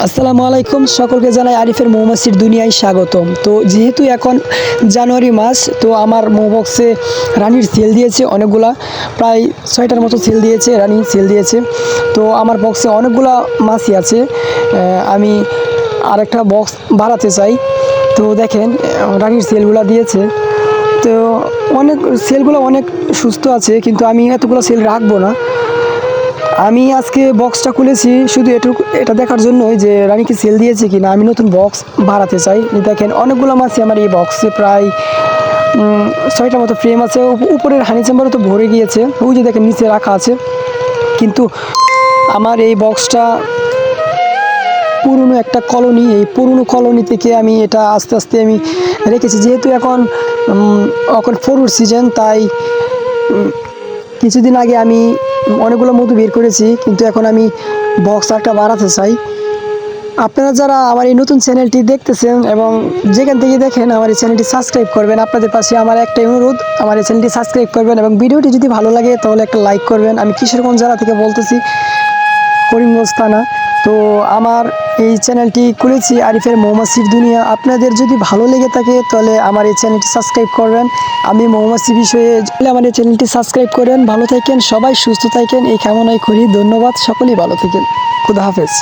আসসালামু আলাইকুম, সকলকে জানাই আরিফের মৌমাছির দুনিয়ায় স্বাগতম। তো যেহেতু এখন জানুয়ারি মাস, তো আমার মৌবক্সে রানীর সেল দিয়েছে অনেকগুলা, প্রায় 6টার মতো সেল দিয়েছে, রানী সেল দিয়েছে। তো আমার বক্সে অনেকগুলা মাছই আছে। আমি আরেকটা বক্স বাড়াতে চাই। তো দেখেন রানীর সেলগুলো দিয়েছে। তো অনেক সেলগুলো অনেক সুস্থ আছে, কিন্তু আমি এতগুলো সেল রাখবো না। আমি আজকে বক্সটা খুলেছি শুধু এটা দেখার জন্যই যে রানীকে সেল দিয়েছে কিনা। আমি নতুন বক্স বাড়াতে চাই। দেখেন অনেকগুলো মাছই আমার এই বক্সে, প্রায় 6টার মতো ফ্রেম আছে। উপরের হানি চেম্বারও তো ভরে গিয়েছে, ওই যে দেখেন নিচে রাখা আছে। কিন্তু আমার এই বক্সটা পুরনো একটা কলোনি, এই পুরনো কলোনি থেকে আমি এটা আস্তে আস্তে আমি রেখেছি। যেহেতু এখন ফরুট সিজন, তাই কিছুদিন আগে আমি অনেকগুলো মধু বের করেছি, কিন্তু এখন আমি বক্স একটা বাড়াতে চাই। আপনারা যারা আমার এই নতুন চ্যানেলটি দেখতেছেন এবং যেখান থেকে দেখেন, আমার এই চ্যানেলটি সাবস্ক্রাইব করবেন। আপনাদের পাশে আমার একটাই অনুরোধ, আমার এই চ্যানেলটি সাবস্ক্রাইব করবেন এবং ভিডিওটি যদি ভালো লাগে তাহলে একটা লাইক করবেন। আমি কিশোরগঞ্জ জেলা থেকে বলতেছি, করিমগঞ্জ থানা। তো আমার এই চ্যানেলটি খুলেছি আরিফের মৌমাছির দুনিয়া। আপনাদের যদি ভালো লেগে থাকে তাহলে আমার এই চ্যানেলটি সাবস্ক্রাইব করবেন। আমি মৌমাছি বিষয়ে আমার এই চ্যানেলটি সাবস্ক্রাইব করেন। ভালো থাকেন, সবাই সুস্থ থাকেন এই কামনাই করি। ধন্যবাদ, সকলেই ভালো থাকেন। খুদা হাফেজ।